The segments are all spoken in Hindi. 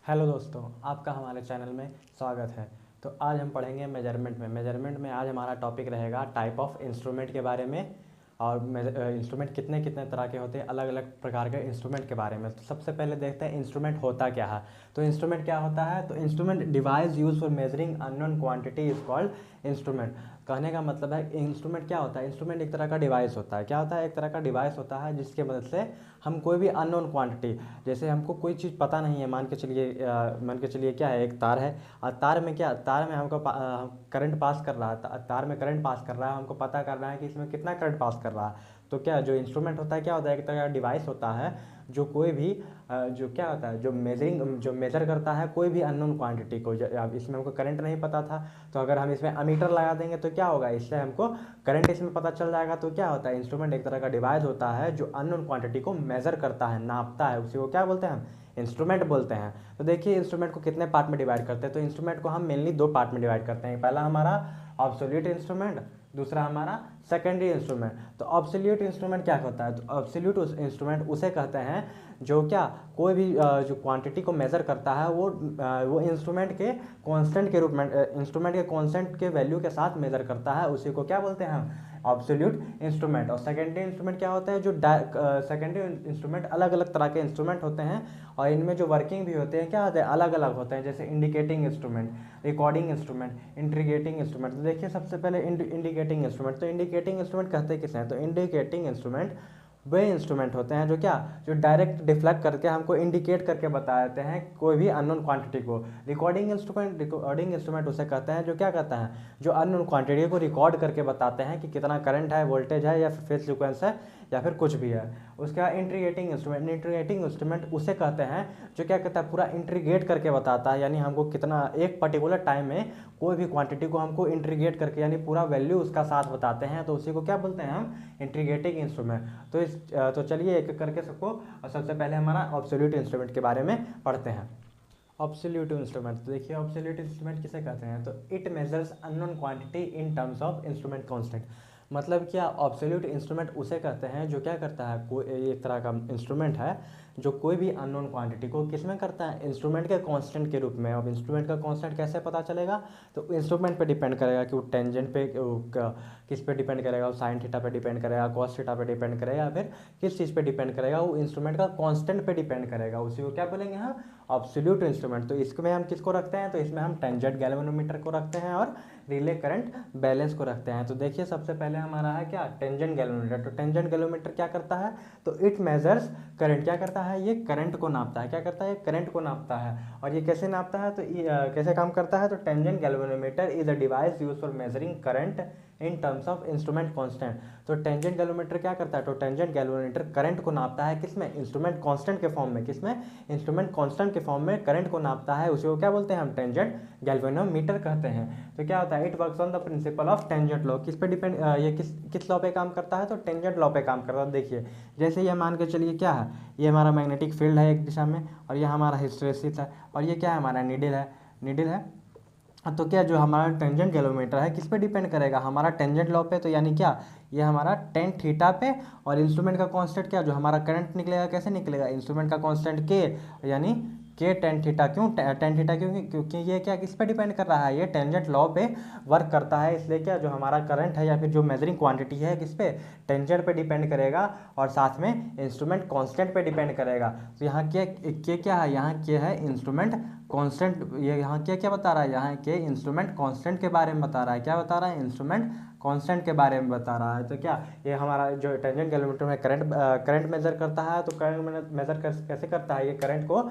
हेलो दोस्तों, आपका हमारे चैनल में स्वागत है। तो आज हम पढ़ेंगे मेजरमेंट में आज हमारा टॉपिक रहेगा टाइप ऑफ इंस्ट्रूमेंट के बारे में। और इंस्ट्रूमेंट कितने कितने तरह के होते हैं, अलग अलग प्रकार के इंस्ट्रूमेंट के बारे में। तो सबसे पहले देखते हैं इंस्ट्रूमेंट होता क्या है। तो इंस्ट्रूमेंट क्या होता है, तो instrument device use for measuring unknown quantity is called instrument. कहने का मतलब है इंस्ट्रूमेंट क्या होता है। इंस्ट्रूमेंट एक तरह का डिवाइस होता है। क्या होता है, एक तरह का डिवाइस होता है जिसके मदद से हम कोई भी अननोन क्वांटिटी, जैसे हमको कोई चीज़ पता नहीं है, मान के चलिए क्या है, एक तार है और तार में हमको करंट पास कर रहा है, तार में करंट पास कर रहा है, हमको पता करना है कि इसमें कितना करंट पास कर रहा है। तो क्या जो इंस्ट्रूमेंट होता है, क्या होता है, एक तरह का डिवाइस होता है जो कोई भी जो क्या होता है, जो मेजर करता है कोई भी अननोन क्वांटिटी को। अब इसमें हमको करंट नहीं पता था, तो अगर हम इसमें अमीटर लगा देंगे तो क्या होगा, इससे हमको करंट इसमें पता चल जाएगा। तो क्या होता है, इंस्ट्रूमेंट एक तरह का डिवाइस होता है जो अननोन क्वांटिटी को मेजर करता है, नापता है, उसी को क्या बोलते हैं, हम इंस्ट्रूमेंट बोलते हैं। तो देखिए इंस्ट्रूमेंट को कितने पार्ट में डिवाइड करते हैं। तो इंस्ट्रूमेंट को हम मेनली दो पार्ट में डिवाइड करते हैं। पहला हमारा ऑब्सोल्यूट इंस्ट्रूमेंट, दूसरा हमारा सेकेंडरी इंस्ट्रूमेंट। तो ऑब्सोल्यूट इंस्ट्रूमेंट क्या होता है, तो ऑब्सोल्यूट इंस्ट्रूमेंट उसे कहते हैं जो क्या कोई भी जो क्वांटिटी को मेजर करता है वो इंस्ट्रूमेंट के कांस्टेंट के रूप में, इंस्ट्रूमेंट के कांस्टेंट के वैल्यू के साथ मेजर करता है, उसी को क्या बोलते हैं हम, ऑब्सोल्यूट इंस्ट्रूमेंट। और सेकेंडरी इंस्ट्रूमेंट क्या होता है, जो सेकेंडरी इंस्ट्रूमेंट अलग अलग तरह के इंस्ट्रूमेंट होते हैं और इनमें जो वर्किंग भी होते हैं क्या होते हैं, अलग अलग होते हैं। जैसे indicating instrument, recording instrument, integrating instrument. तो देखिए सबसे पहले इंडिकेटिंग इंस्ट्रूमेंट। तो इंडिकेटिंग इंस्ट्रूमेंट कहते किसे हैं, तो इंडिकेटिंग इंस्ट्रूमेंट वे इंस्ट्रूमेंट होते हैं जो डायरेक्ट डिफ्लेक्ट करके हमको इंडिकेट करके बता देते हैं कोई भी अननोन क्वांटिटी को। रिकॉर्डिंग इंस्ट्रूमेंट उसे कहते हैं जो क्या कहता है, जो अननोन क्वांटिटी को रिकॉर्ड करके बताते हैं कि कितना करंट है, वोल्टेज है या फिर फेज सीक्वेंस है या फिर कुछ भी है। उसके बाद इंट्रीगेटिंग इंस्ट्रूमेंट उसे कहते हैं जो क्या कहता है, पूरा इंट्रीगेट करके बताता है, यानी हमको कितना एक पर्टिकुलर टाइम में कोई भी क्वांटिटी को हमको इंट्रीगेट करके यानी पूरा वैल्यू उसका साथ बताते हैं, तो उसी को क्या बोलते हैं हम, इंट्रीगेटिंग इंस्ट्रूमेंट। तो चलिए एक एक करके सबको, सबसे पहले हमारा ऑब्सोल्यूट इंस्ट्रूमेंट के बारे में पढ़ते हैं। ऑब्सोल्यूट इंस्ट्रूमेंट, तो देखिए ऑब्सोल्यूट इंस्ट्रूमेंट किसे कहते हैं, तो it measures unknown quantity in terms of instrument constant. मतलब क्या, ऑब्सोल्यूट इंस्ट्रूमेंट उसे कहते हैं जो क्या करता है, कोई एक तरह का इंस्ट्रूमेंट है जो कोई भी अननोन क्वांटिटी को किस में करता है, इंस्ट्रूमेंट के कांस्टेंट के रूप में। अब इंस्ट्रूमेंट का कांस्टेंट कैसे पता चलेगा, तो इंस्ट्रूमेंट पे डिपेंड करेगा कि वो टेंजेंट पे किस पे डिपेंड करेगा, वो साइन थीटा पे डिपेंड करेगा, कॉस थीटा पे डिपेंड करेगा, फिर किस चीज़ पे डिपेंड करेगा, वो इंस्ट्रूमेंट का कांस्टेंट पे डिपेंड करेगा, उसी को क्या बोलेंगे हम, ऑब्सोल्यूट इंस्ट्रूमेंट। तो इसमें हम किसको रखते हैं, तो इसमें हम टेंजेंट गैल्वेनोमीटर को रखते हैं और रिले करंट बैलेंस को रखते हैं। तो देखिए सबसे पहले हमारा है क्या, टेंजेंट गैल्वेनोमीटर। तो टेंजेंट गैल्वेनोमीटर क्या करता है, तो इट मेजर्स करंट। क्या करता है, ये करंट को नापता है। क्या करता है, करंट को नापता है। और ये कैसे नापता है, तो कैसे काम करता है, तो tangent galvanometer is a device use for measuring current in terms of instrument constant. तो टेंजेंट गैल्वेनोमीटर क्या करता है, तो टेंजेंट गैल्वेनोमीटर करंट को नापता है किसमें, इंस्ट्रूमेंट कांस्टेंट के फॉर्म में, किसमें, इंस्ट्रूमेंट कांस्टेंट के फॉर्म में करंट को नापता है, उसी को क्या बोलते हैं हम, टेंजेंट गैल्वेनोमीटर कहते हैं। तो क्या होता है, it works on the principle of tangent law. किस पे डिपेंड, ये किस लॉ पे काम करता है, तो टेंजेंट लॉ पे काम करता है। देखिए जैसे ये मान के चलिए क्या है, ये हमारा मैग्नेटिक फील्ड है एक दिशा में, और ये हमारा हिस्टैरिसीस है, और ये क्या है, हमारा नीडल है। तो क्या जो हमारा टेंजेंट गैल्वेनोमीटर है किस पे डिपेंड करेगा, हमारा टेंजेंट लॉ पे। तो यानी क्या, ये हमारा टेन थीटा पे, और इंस्ट्रूमेंट का कांस्टेंट क्या, जो हमारा करंट निकलेगा कैसे निकलेगा, इंस्ट्रूमेंट का कांस्टेंट के, यानी के टेन थीटा। क्यों टेन थीटा, क्योंकि ये क्या किस पे डिपेंड कर रहा है, ये टेंजेंट लॉ पे वर्क करता है। इसलिए क्या जो हमारा करंट है या फिर जो मेजरिंग क्वांटिटी है किस पे, टेंजेंट पे डिपेंड करेगा, और साथ में इंस्ट्रूमेंट कांस्टेंट पे डिपेंड करेगा। तो यहाँ के क्या है, यहाँ के है इंस्ट्रूमेंट कांस्टेंट। ये यहाँ क्या क्या बता रहा है, यहाँ के इंस्ट्रूमेंट कांस्टेंट के बारे में बता रहा है। क्या बता रहा है, इंस्ट्रूमेंट कांस्टेंट के बारे में बता रहा है। तो क्या ये हमारा जो टेंजेंट गैल्वेनोमीटर में करंट मेजर करता है, तो करंट मेजर कैसे करता है, ये करंट को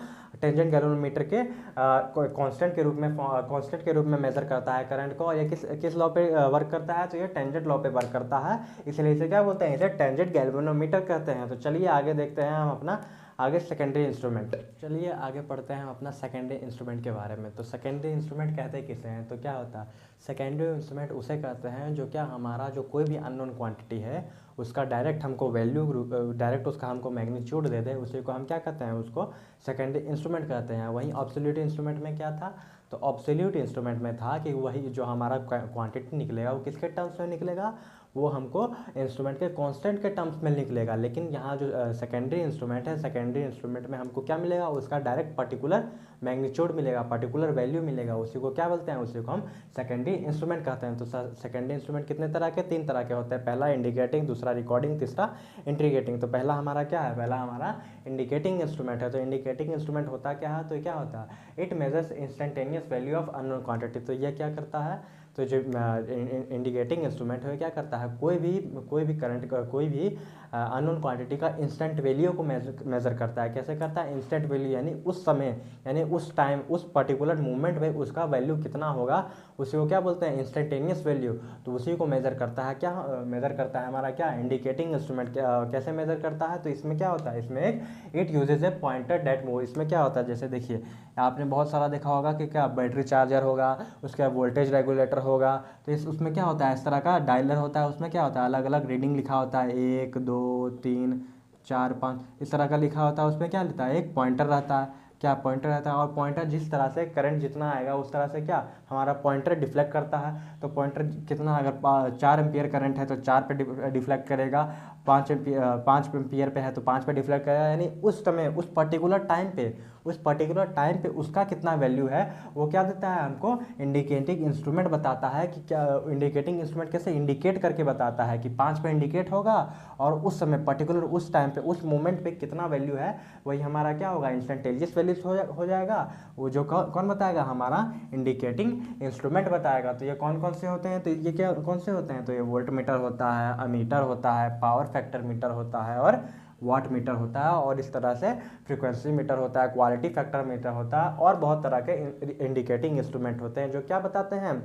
टेंजेंट गैल्वेनोमीटर के कांस्टेंट के रूप में मेजर करता है करंट को। और ये किस लॉ पे वर्क करता है, तो ये टेंजेंट लॉ पे वर्क करता है, इसलिए इसे क्या बोलते हैं, इसे टेंजेंट गैल्वेनोमीटर कहते हैं। तो चलिए आगे देखते हैं हम अपना आगे सेकेंडरी इंस्ट्रूमेंट। चलिए आगे पढ़ते हैं हम अपना सेकेंडरी इंस्ट्रूमेंट के बारे में। तो सेकेंडरी इंस्ट्रूमेंट कहते किसे हैं, तो क्या होता है, सेकेंडरी इंस्ट्रूमेंट उसे कहते हैं जो क्या हमारा जो कोई भी अननोन क्वांटिटी है उसका डायरेक्ट हमको वैल्यू, डायरेक्ट उसका हमको मैग्नीट्यूड दे दे, उसी को हम क्या कहते हैं, उसको सेकेंडरी इंस्ट्रूमेंट कहते हैं। वहीं ऑब्सोल्यूट इंस्ट्रूमेंट में क्या था, तो ऑब्सोल्यूट इंस्ट्रूमेंट में था कि वही जो हमारा क्वांटिटी निकलेगा वो किसके टर्म्स में निकलेगा, वो हमको इंस्ट्रूमेंट के कांस्टेंट के टर्म्स में निकलेगा। लेकिन यहाँ जो सेकेंडरी इंस्ट्रूमेंट है, सेकेंडरी इंस्ट्रूमेंट में हमको क्या मिलेगा, उसका डायरेक्ट पर्टिकुलर मैग्नीट्यूड मिलेगा, पर्टिकुलर वैल्यू मिलेगा। उसी को क्या बोलते हैं, उसी को हम सेकेंडरी इंस्ट्रूमेंट कहते हैं। तो सेकेंडरी इंस्ट्रूमेंट कितने तरह के, 3 तरह के होते हैं। पहला इंडिकेटिंग, दूसरा रिकॉर्डिंग, तीसरा इंटीग्रेटिंग। तो पहला हमारा क्या है, पहला हमारा इंडिकेटिंग इंस्ट्रूमेंट है। तो इंडिकेटिंग इंस्ट्रूमेंट होता क्या है, तो क्या होता है, it measures instantaneous value of unknown quantity. तो यह क्या करता है, तो जो इंडिकेटिंग इंस्ट्रूमेंट है क्या करता है, कोई भी करंट का, कोई भी अननोन क्वांटिटी का इंस्टेंट वैल्यू को मेजर करता है। कैसे करता है, इंस्टेंट वैल्यू यानी उस समय, यानी उस टाइम, उस पर्टिकुलर मोमेंट में उसका वैल्यू कितना होगा, उसी को क्या बोलते हैं, इंस्टेंटेनियस वैल्यू। तो उसी को मेजर करता है, क्या मेजर करता है हमारा क्या, इंडिकेटिंग इंस्ट्रूमेंट। कैसे मेजर करता है, तो इसमें क्या होता है, इसमें एक it uses a pointer that move. इसमें क्या होता है, जैसे देखिए आपने बहुत सारा देखा होगा कि क्या बैटरी चार्जर होगा, उसके बाद वोल्टेज रेगुलेटर होगा। तो उसमें क्या होता है, इस तरह का डायलर होता है, उसमें क्या होता है, अलग अलग रीडिंग लिखा होता है, 1 2 3 4 5 इस तरह का लिखा होता है। उसमें क्या लिखता है, एक पॉइंटर रहता है, क्या पॉइंटर रहता है। और पॉइंटर जिस तरह से करंट जितना आएगा उस तरह से क्या हमारा पॉइंटर डिफ्लेक्ट करता है। तो पॉइंटर कितना, अगर 4 एम्पियर करंट है तो 4 पे डिफ्लेक्ट करेगा, 5 एम्पियर पे है तो 5 पे डिफ्लेक्ट करेगा। यानी उस समय, उस पर्टिकुलर टाइम पे उसका कितना वैल्यू है वो क्या देता है हमको, इंडिकेटिंग इंस्ट्रूमेंट बताता है। कि क्या इंडिकेटिंग इंस्ट्रूमेंट कैसे इंडिकेट करके बताता है कि 5 पे इंडिकेट होगा और उस समय पर्टिकुलर उस टाइम पे, उस मोमेंट पे कितना वैल्यू है, वही हमारा क्या होगा, इंस्टेंटेनियस वैल्यू हो जाएगा। वो जो कौन बताएगा, हमारा इंडिकेटिंग इंस्ट्रूमेंट बताएगा। तो ये कौन कौन से होते हैं, तो ये क्या कौन से होते हैं, तो ये वोल्ट मीटर होता है, अमीटर होता है, पावर फैक्टर मीटर होता है और वाट मीटर होता है। और इस तरह से फ्रीक्वेंसी मीटर होता है, क्वालिटी फैक्टर मीटर होता है और बहुत तरह के इंडिकेटिंग इंस्ट्रूमेंट होते हैं जो क्या बताते हैं,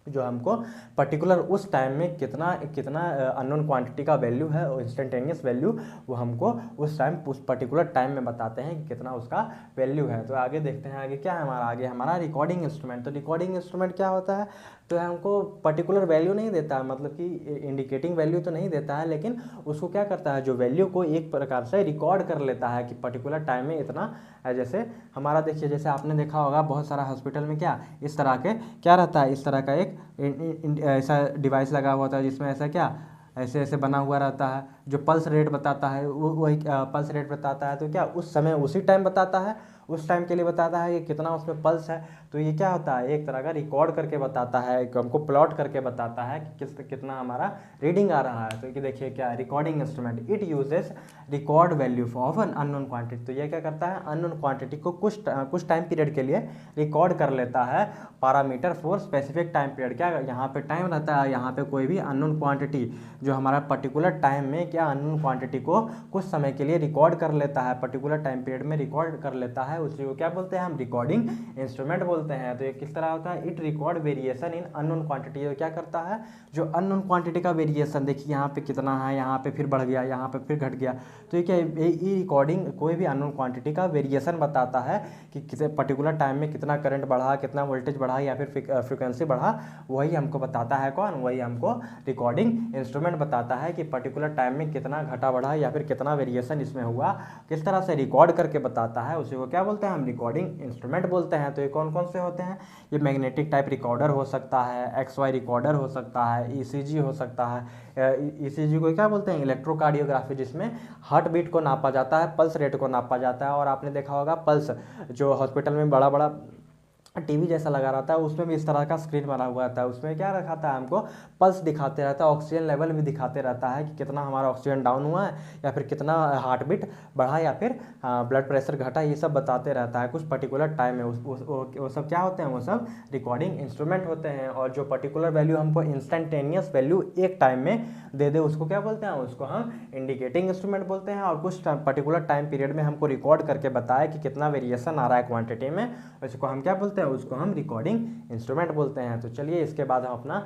जो हमको पर्टिकुलर उस टाइम में कितना अननोन क्वांटिटी का वैल्यू है, इंस्टेंटेनियस वैल्यू, वो हमको उस टाइम, उस पर्टिकुलर टाइम में बताते हैं कि कितना उसका वैल्यू है। तो आगे देखते हैं, आगे क्या है हमारा, आगे हमारा रिकॉर्डिंग इंस्ट्रूमेंट। तो रिकॉर्डिंग इंस्ट्रूमेंट क्या होता है, तो हमको पर्टिकुलर वैल्यू नहीं देता है, मतलब कि इंडिकेटिंग वैल्यू तो नहीं देता है, लेकिन उसको क्या करता है, जो वैल्यू को एक प्रकार से रिकॉर्ड कर लेता है कि पर्टिकुलर टाइम में इतना। जैसे हमारा देखिए, जैसे आपने देखा होगा बहुत सारा हॉस्पिटल में क्या इस तरह के क्या रहता है, इस तरह का एक ऐसा डिवाइस लगा हुआ होता है जिसमें ऐसा क्या ऐसे ऐसे बना हुआ रहता है, जो पल्स रेट बताता है, वही पल्स रेट बताता है। तो क्या उस समय उसी टाइम बताता है, उस टाइम के लिए बताता है कि कितना उसमें पल्स है। तो ये क्या होता है, एक तरह का रिकॉर्ड करके बताता है, हमको प्लॉट करके बताता है कि कितना हमारा रीडिंग आ रहा है। तो ये देखिए क्या, recording instrument, it uses record value of an unknown quantity. तो ये क्या करता है, अननोन क्वांटिटी को कुछ टाइम पीरियड के लिए रिकॉर्ड कर लेता है, parameter for specific time period. क्या यहाँ पे टाइम रहता है, यहाँ पे कोई भी अननोन क्वांटिटी जो हमारा पर्टिकुलर टाइम में क्या अननोन क्वांटिटी को कुछ समय के लिए रिकॉर्ड कर लेता है, पर्टिकुलर टाइम पीरियड में रिकॉर्ड कर लेता है, उसी को क्या बोलते हैं हम, रिकॉर्डिंग इंस्ट्रूमेंट बोलते हैं। तो ये किस तरह होता है, it record variation in unknown quantity. तो क्या करता है, जो अननोन क्वांटिटी का वेरिएशन, देखिए यहाँ पे कितना है, यहाँ पे फिर बढ़ गया, यहाँ पे फिर घट गया। तो ये क्या, ये रिकॉर्डिंग कोई भी अननोन क्वांटिटी का वेरिएशन बताता है कि किसी पर्टिकुलर टाइम में कितना करंट बढ़ा, कितना वोल्टेज बढ़ा या फिर फ्रिक्वेंसी बढ़ा, वही हमको बताता है कौन, वही हमको रिकॉर्डिंग इंस्ट्रूमेंट बताता है कि पर्टिकुलर टाइम में कितना घटा बढ़ा या फिर कितना वेरिएशन इसमें हुआ, किस तरह से रिकॉर्ड करके बताता है, उसी को क्या बोलते हैं हम, रिकॉर्डिंग इंस्ट्रूमेंट बोलते हैं। तो ये कौन कौन से होते हैं, ये मैग्नेटिक टाइप रिकॉर्डर हो सकता है, XY रिकॉर्डर हो सकता है, ECG हो सकता है। ECG को क्या बोलते हैं, इलेक्ट्रोकार्डियोग्राफी, जिसमें हार्ट बीट को नापा जाता है, पल्स रेट को नापा जाता है। और आपने देखा होगा पल्स जो हॉस्पिटल में बड़ा बड़ा टीवी जैसा लगा रहता है, उसमें भी इस तरह का स्क्रीन बना हुआ रहता है, उसमें क्या रखाता है, हमको पल्स दिखाते रहता है, ऑक्सीजन लेवल भी दिखाते रहता है कि कितना हमारा ऑक्सीजन डाउन हुआ है या फिर कितना हार्ट बीट बढ़ा या फिर ब्लड प्रेशर घटा, ये सब बताते रहता है कुछ पर्टिकुलर टाइम में। वो सब क्या होते हैं, वो सब रिकॉर्डिंग इंस्ट्रूमेंट होते हैं। और जो पर्टिकुलर वैल्यू हमको इंस्टेंटेनियस वैल्यू एक टाइम में दे दे, उसको क्या बोलते हैं, उसको हम इंडिकेटिंग इंस्ट्रूमेंट बोलते हैं। और कुछ पर्टिकुलर टाइम पीरियड में हमको रिकॉर्ड करके बताए कि कितना वेरिएशन आ रहा है क्वांटिटी में, उसको हम क्या बोलते हैं, उसको हम रिकॉर्डिंग इंस्ट्रूमेंट बोलते हैं। तो चलिए इसके बाद हम अपना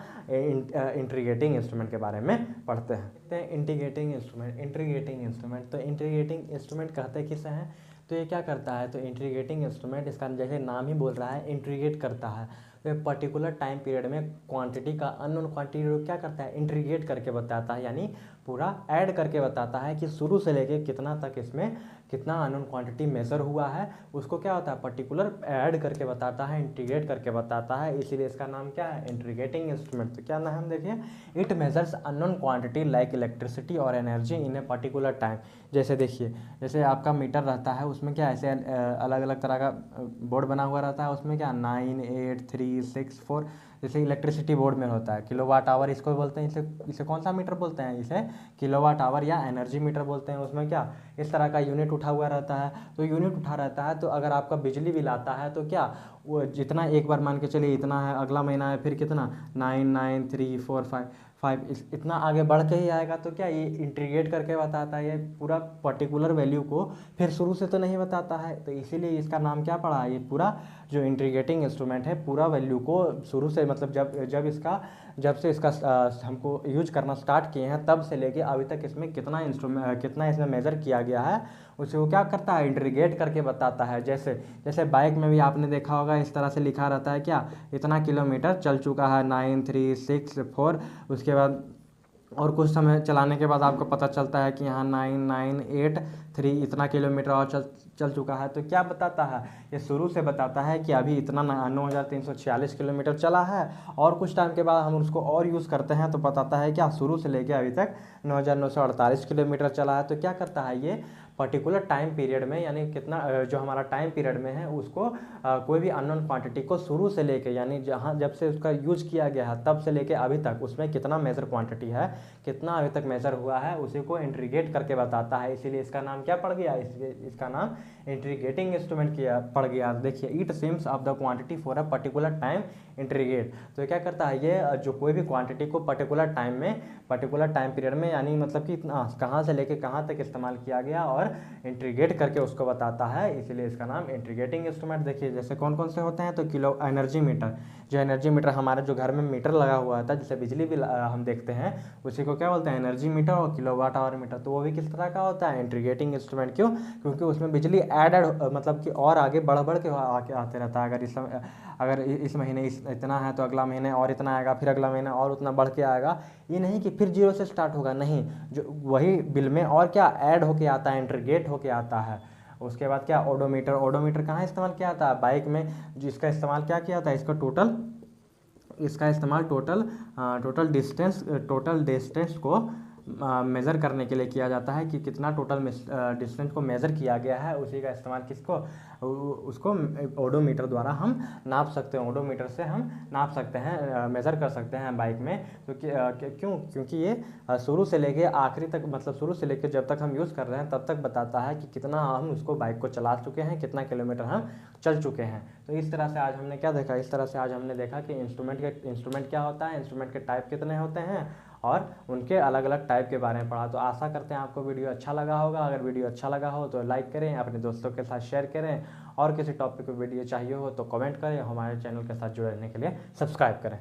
इंटीग्रेटिंग इंस्ट्रूमेंट के बारे में पढ़ते हैं। इंटीग्रेटिंग इंस्ट्रूमेंट तो इंटीग्रेटिंग इंस्ट्रूमेंट कहते किसे हैं, तो ये क्या करता है, तो इंटीग्रेटिंग इंस्ट्रूमेंट, इसका जैसे नाम ही बोल रहा है, इंटीग्रेट करता है। तो पर्टिकुलर टाइम पीरियड में क्वांटिटी का अननोन क्वांटिटी को क्या करता है, इंटीग्रेट करके बताता है, यानी पूरा ऐड करके बताता है कि शुरू से लेके कितना तक इसमें कितना अननोन क्वांटिटी मेजर हुआ है, उसको क्या होता है पर्टिकुलर ऐड करके बताता है, इंटीग्रेट करके बताता है, इसीलिए इसका नाम क्या है इंटीग्रेटिंग इंस्ट्रूमेंट। तो क्या नाम है देखिए, it measures unknown quantity like electricity और energy in a particular time. जैसे देखिए, जैसे आपका मीटर रहता है उसमें क्या ऐसे अलग अलग तरह का बोर्ड बना हुआ रहता है, उसमें क्या 9, 8, 3, 6, 4, जैसे इलेक्ट्रिसिटी बोर्ड में होता है किलोवाट आवर इसको बोलते हैं, इसे कौन सा मीटर बोलते हैं, इसे किलोवाट आवर या एनर्जी मीटर बोलते हैं। उसमें क्या इस तरह का यूनिट उठा हुआ रहता है, तो यूनिट उठा रहता है, तो अगर आपका बिजली बिल आता है तो क्या वो जितना एक बार मान के चलिए इतना है, अगला महीना है फिर कितना 9, 9, 3, 4, 5, इतना आगे बढ़ के ही आएगा। तो क्या ये इंटीग्रेट करके बताता है, ये पूरा पर्टिकुलर वैल्यू को फिर शुरू से तो नहीं बताता है, तो इसीलिए इसका नाम क्या पड़ा, ये पूरा जो इंटीग्रेटिंग इंस्ट्रूमेंट है पूरा वैल्यू को शुरू से मतलब जब से इसका हमको यूज करना स्टार्ट किए हैं तब से लेके अभी तक इसमें कितना इसमें मेजर किया गया है उसे वो क्या करता है इंटीग्रेट करके बताता है। जैसे बाइक में भी आपने देखा होगा इस तरह से लिखा रहता है क्या इतना किलोमीटर चल चुका है 9, 3, 6, 4, उसके बाद और कुछ समय चलाने के बाद आपको पता चलता है कि यहाँ 9, 9, 8, 3 इतना किलोमीटर और चल चुका है। तो क्या बताता है, ये शुरू से बताता है कि अभी इतना 9,346 किलोमीटर चला है, और कुछ टाइम के बाद हम उसको और यूज़ करते हैं तो बताता है क्या शुरू से लेके अभी तक 9,948 किलोमीटर चला है। तो क्या करता है ये पर्टिकुलर टाइम पीरियड में, यानी कितना जो हमारा टाइम पीरियड में है उसको कोई भी अननोन क्वांटिटी को शुरू से लेके यानी जब से उसका यूज किया गया है तब से लेके अभी तक उसमें कितना मेजर क्वांटिटी है, कितना अभी तक मेजर हुआ है, उसी को इंटीग्रेट करके बताता है। इसीलिए इसका नाम क्या पड़ गया, इसका नाम इंटीग्रेटिंग इंस्ट्रूमेंट किया पड़ गया। देखिए it seems of the quantity for a particular time integrate. तो क्या करता है ये जो कोई भी क्वांटिटी को पर्टिकुलर टाइम पीरियड में यानी मतलब कि कहाँ से लेके कहाँ तक इस्तेमाल किया गया और इंटीग्रेट करके उसको बताता है, इसीलिए इसका नाम इंटीग्रेटिंग इंस्ट्रूमेंट। देखिए जैसे कौन कौन से होते हैं, तो किलो एनर्जी मीटर, जो एनर्जी मीटर हमारे जो घर में मीटर लगा हुआ था जैसे बिजली बिल हम देखते हैं उसी को क्या बोलते हैं एनर्जी मीटर, और किलोवाट आवर मीटर तो वो भी किस तरह का होता है इंटीग्रेटिंग इंस्ट्रूमेंट। क्यों, क्योंकि उसमें बिजली एडेड मतलब कि और आगे बढ़ के आके आते रहता है। अगर इस महीने इतना है तो अगला महीने और इतना आएगा, फिर अगला महीना और उतना बढ़ के आएगा। ये नहीं कि फिर जीरो से स्टार्ट होगा, नहीं, जो वही बिल में और क्या ऐड होके आता है, इंटीग्रेट होके आता है। उसके बाद क्या ओडोमीटर कहाँ इस्तेमाल किया जाता है, बाइक में, जिसका इस्तेमाल क्या किया जाता है, इसका इस्तेमाल टोटल डिस्टेंस को मेज़र करने के लिए किया जाता है कि कितना टोटल डिस्टेंस को मेज़र किया गया है, उसी का इस्तेमाल उसको ओडोमीटर द्वारा हम नाप सकते हैं, ओडोमीटर से हम नाप सकते हैं, मेज़र कर सकते हैं बाइक में। तो क्योंकि ये शुरू से लेके आखिरी तक मतलब शुरू से लेके जब तक हम यूज़ कर रहे हैं तब तक बताता है कि कितना हम उसको बाइक को चला चुके हैं, कितना किलोमीटर हम चल चुके हैं। तो इस तरह से आज हमने क्या देखा, कि इंस्ट्रूमेंट क्या होता है, इंस्ट्रूमेंट के टाइप कितने होते हैं और उनके अलग अलग टाइप के बारे में पढ़ा। तो आशा करते हैं आपको वीडियो अच्छा लगा होगा। अगर वीडियो अच्छा लगा हो तो लाइक करें, अपने दोस्तों के साथ शेयर करें, और किसी टॉपिक पर वीडियो चाहिए हो तो कमेंट करें, हमारे चैनल के साथ जुड़ने के लिए सब्सक्राइब करें।